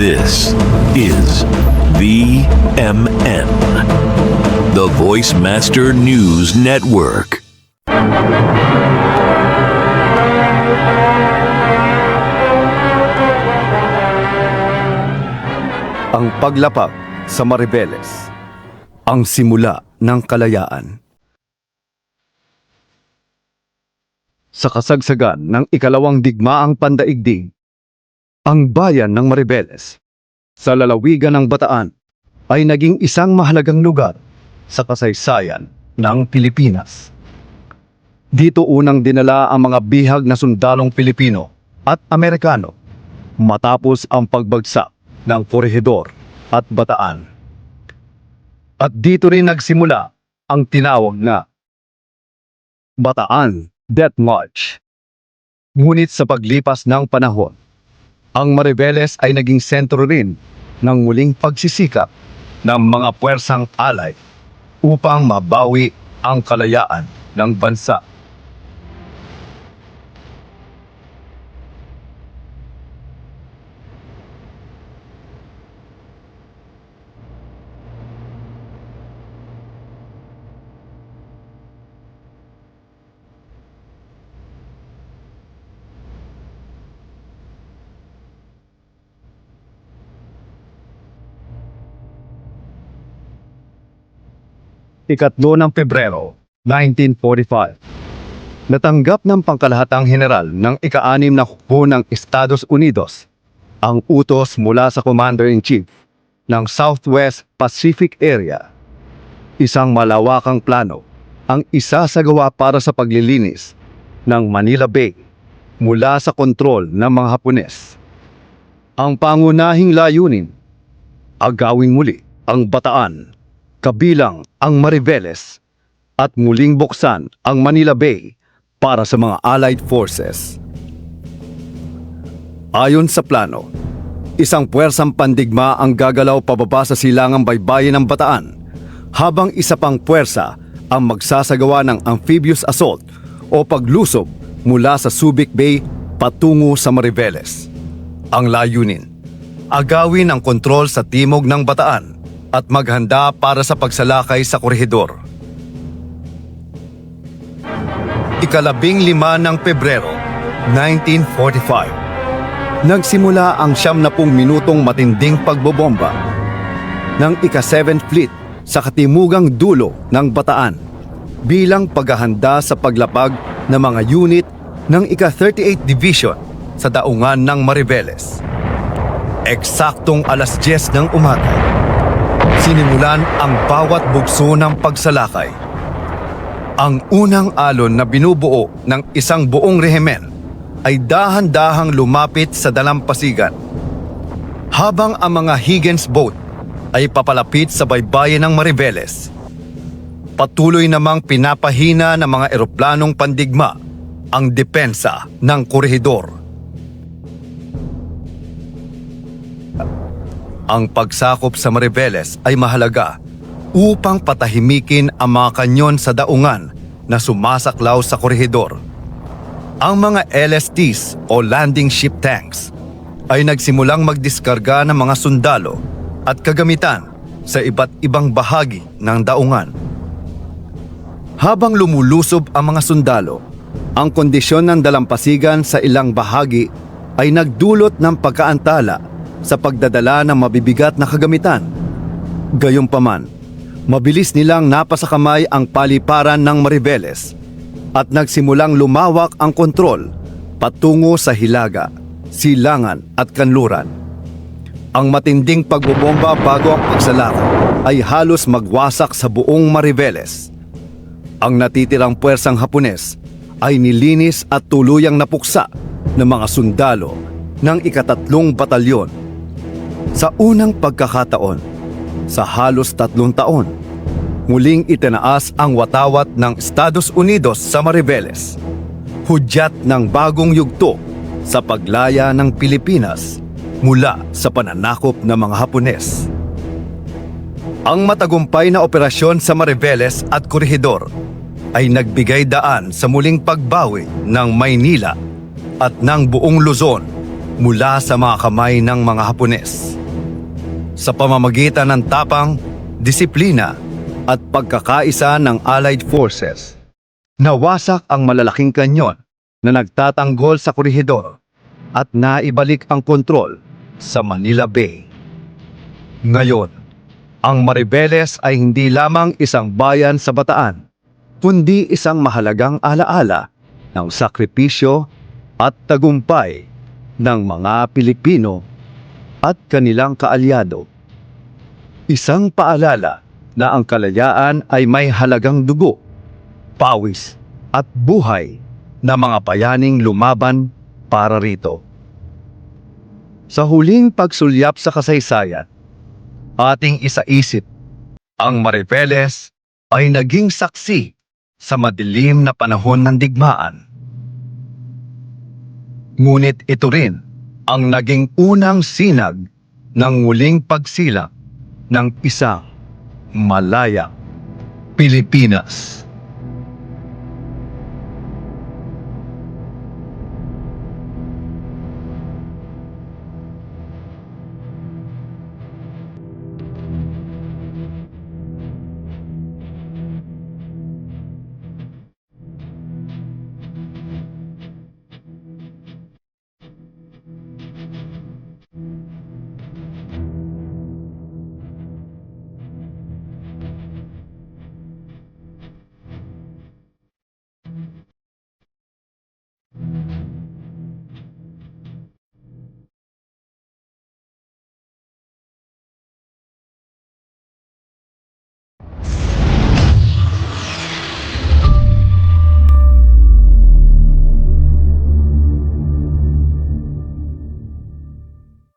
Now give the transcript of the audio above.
This is VMN, the Voice Master News Network. Ang paglapag sa Mariveles, ang simula ng kalayaan. Sa kasagsagan ng ikalawang digmaang pandaigdig, ang bayan ng Mariveles sa lalawigan ng Bataan ay naging isang mahalagang lugar sa kasaysayan ng Pilipinas. Dito unang dinala ang mga bihag na sundalong Pilipino at Amerikano matapos ang pagbagsak ng Corregidor at Bataan. At dito rin nagsimula ang tinawag na Bataan Death March. Ngunit sa paglipas ng panahon, ang Mariveles ay naging sentro rin ng muling pagsisikap ng mga puwersang alay upang mabawi ang kalayaan ng bansa. Ikatlo ng Pebrero, 1945. Natanggap ng pangkalahatang general ng ika-6 na hukbo ng Estados Unidos ang utos mula sa Commander-in-Chief ng Southwest Pacific Area. Isang malawakang plano ang isasagawa para sa paglilinis ng Manila Bay mula sa kontrol ng mga Hapones. Ang pangunahing layunin, agawin muli ang Bataan, kabilang ang Mariveles, at muling buksan ang Manila Bay para sa mga Allied Forces. Ayon sa plano, isang puwersang pandigma ang gagalaw pababa sa silangang baybayin ng Bataan, habang isa pang puwersa ang magsasagawa ng amphibious assault o paglusob mula sa Subic Bay patungo sa Mariveles. Ang layunin, agawin ang kontrol sa timog ng Bataan at maghanda para sa pagsalakay sa Corregidor. Ika-15 ng Pebrero, 1945. Nagsimula ang 70 minutong matinding pagbobomba ng ika-7th Fleet sa katimugang dulo ng Bataan bilang paghahanda sa paglapag ng mga unit ng ika-38 Division sa daungan ng Mariveles. Eksaktong alas 10 ng umaga, sinimulan ang bawat bugso ng pagsalakay. Ang unang alon na binubuo ng isang buong rehimen ay dahan-dahang lumapit sa dalampasigan, habang ang mga Higgins boat ay papalapit sa baybayin ng Mariveles. Patuloy namang pinapahina ng mga eroplanong pandigma ang depensa ng Corregidor. Ang pagsakop sa Mariveles ay mahalaga upang patahimikin ang mga kanyon sa daungan na sumasaklaw sa Corregidor. Ang mga LSTs o landing ship tanks ay nagsimulang magdiskarga ng mga sundalo at kagamitan sa iba't ibang bahagi ng daungan. Habang lumulusob ang mga sundalo, ang kondisyon ng dalampasigan sa ilang bahagi ay nagdulot ng pagkaantala sa pagdadala ng mabibigat na kagamitan. Gayunpaman, mabilis nilang napasakamay ang paliparan ng Mariveles at nagsimulang lumawak ang kontrol patungo sa Hilaga, Silangan at Kanluran. Ang matinding pagbobomba bago ang pagsalakay ay halos magwasak sa buong Mariveles. Ang natitirang puwersang Hapones ay nilinis at tuluyang napuksa ng mga sundalo ng ika-3 Batalyon. Sa unang pagkakataon, sa halos 3 taon, muling itinaas ang watawat ng Estados Unidos sa Mariveles, hudyat ng bagong yugto sa paglaya ng Pilipinas mula sa pananakop ng mga Hapones. Ang matagumpay na operasyon sa Mariveles at Corregidor ay nagbigay daan sa muling pagbawi ng Maynila at ng buong Luzon mula sa mga kamay ng mga Hapones. Sa pamamagitan ng tapang, disiplina at pagkakaisa ng Allied Forces, nawasak ang malalaking kanyon na nagtatanggol sa Corregidor at naibalik ang kontrol sa Manila Bay. Ngayon, ang Maribeles ay hindi lamang isang bayan sa Bataan, kundi isang mahalagang alaala ng sakripisyo at tagumpay ng mga Pilipino at kanilang kaalyado. Isang paalala na ang kalayaan ay may halagang dugo, pawis at buhay na mga bayaning lumaban para rito. Sa huling pagsulyap sa kasaysayan, ating isaisip, ang Maribeles ay naging saksi sa madilim na panahon ng digmaan. Ngunit ito rin ang naging unang sinag ng muling pagsilak ng isang malayang Pilipinas.